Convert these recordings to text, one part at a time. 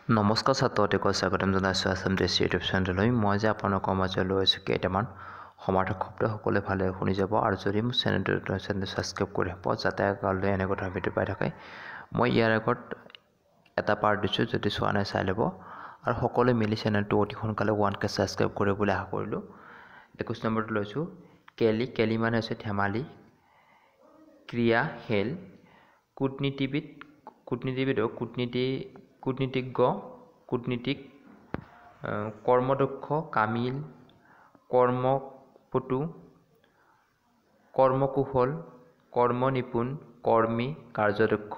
নমস্কাৰ ছাত্ৰসকলক স্বাগতম জনাইছোঁ আছাম দেশ ইউটিউব চেনেললৈ। মই যে আপোনালোকৰ মাজলৈ লৈ আছোঁ কেইটামান সমাৰ্থক শব্দ, সকলোৱে ভালে শুনি যাব আৰু যদি মোৰ চেনেলটো ছাবস্ক্ৰাইব কৰি ৰাখিব যাতে কাইলৈ এনেকুৱা ধৰণৰ ভিডিঅ' পাই থাকে। মই ইয়াৰ আগত এটা পাৰ্ট দিছোঁ, যদি চোৱা নাই চাই ল'ব আৰু সকলোৱে মিলি চেনেলটো অতি সোনকালে 1K ছাবস্ক্ৰাইব কৰিব বুলি আশা কৰিলোঁ। 21 নম্বৰটো লৈছোঁ কেলি। কেলি মানে হৈছে ধেমালি, ক্ৰিয়া, খেল। কূটনীতিবিদ, কূটনীতিজ্ঞ, কূটনীতিক। কৰ্মদক্ষ, কামিল, কৰ্মপটু, কৰ্মকুশল, কৰ্মনিপুণ, কৰ্মী, কাৰ্যদক্ষ।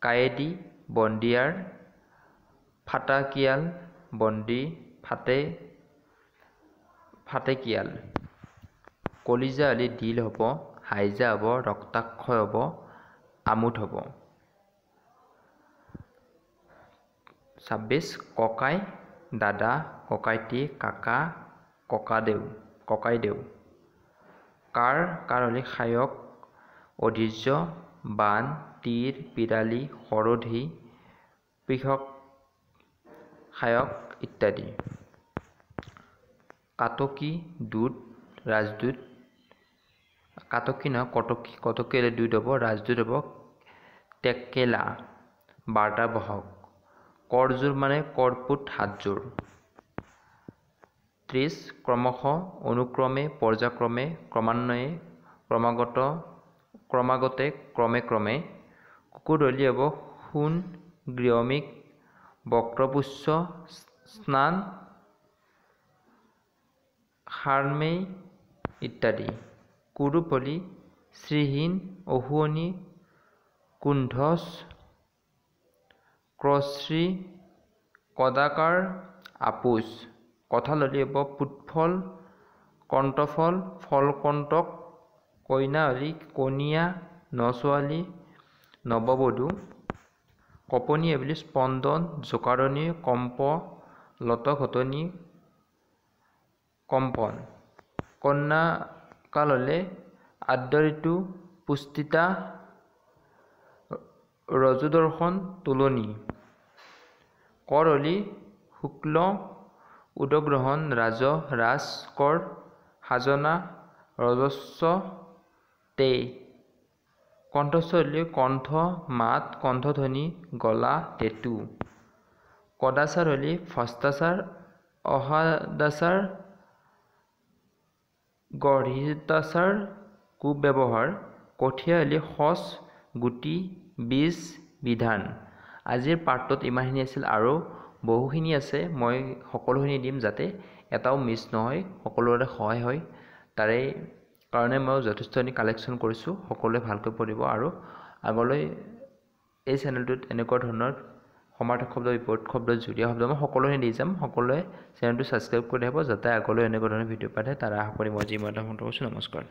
কায়েদী, বন্দীয়াৰ, ফাটাকিয়াল, বন্দী, ফাটেকিয়াল। কলিজা হ'লে দিল হ'ব, হাইজা হ'ব, ৰক্তাক্ষয় হ'ব, আমোদ হ'ব। 26 ককাই, দাদা, ককাইটি, কাকা, ককাইদেউ। কাৰ হ'লে খায়ক, অধীৰ্য, বান, তীৰ, পিৰালি, সৰধি, পৃষক, খায়ক ইত্যাদি। কাটকি, দূত, ৰাজদূত। কাটকি নহয় কটকি হ'লে দূত হ'ব, ৰাজদূত হ'ব টেকেলা, বাৰ্তাবাহক। কৰজোৰ মানে কৰপুত, হাতযোৰ। 30 ক্ৰমশ, অনুক্ৰমে, পৰ্যায়ক্ৰমে, ক্ৰমান্বয়ে, ক্ৰমাগতে, ক্ৰমে। কুকুৰদলি হ'ব সোণ, গৃহমিক, বক্ৰপুচ্ছ, স্নান, সাৰমেয় ইত্যাদি। কুৰূপ হ'লি শ্ৰীহীন, অশুৱনি, কুণ্ঠজ, ক্ৰশ্ৰী, কদাকাৰ, আপোচ। কঁঠাল হ'লি হ'ব পুৎফল, কণ্ঠফল, ফলকণ্টক। কইনা হ'লি কণীয়া, নছোৱালী, নৱবধূ। কঁপনি হ'লি স্পন্দন, জোকাৰণি, কম্প, লটঘটনি, কম্পন। কন্যাকাল হ'লে আদ্য ঋতু, পুষ্পিতা, ৰজোদৰ্শন, তোলনি। কৰ হ'লি শুক্ল, উদগ্ৰহণ, ৰাজহ, ৰাজ, কৰ, খাজনা, ৰজস্ব, তেই। কণ্ঠস্বৰ হ'লি কণ্ঠ, মাত, কণ্ঠধ্বনি, গলা, টেটু। কদাচাৰ হ'লি ভ্ৰষ্টাচাৰ, অসদাচাৰ, গৰ্হিতাচাৰ, কুব্যৱহাৰ। কঠীয়া হ'লি শচ, গুটি, বীজ, বিধান। আজিৰ পাঠটোত ইমানখিনি আছিল আৰু বহুখিনি আছে। মই সকলোখিনি দিম যাতে এটাও মিছ নহয়, সকলোৰে সহায় হয়। তাৰে কাৰণে মই যথেষ্টখিনি কালেকশ্যন কৰিছোঁ। সকলোৱে ভালকৈ পঢ়িব আৰু আগলৈ এই চেনেলটোত এনেকুৱা ধৰণৰ সমাৰ্থক শব্দ, বিপৰীত শব্দ, জুৰীয়া শব্দ মই সকলোখিনি দি যাম। সকলোৱে চেনেলটো ছাবস্ক্ৰাইব কৰি ৰাখিব যাতে আগলৈ এনেকুৱা ধৰণৰ ভিডিঅ' পাই থাকে। তাৰ আশা কৰি মই যি কৈছোঁ। নমস্কাৰ।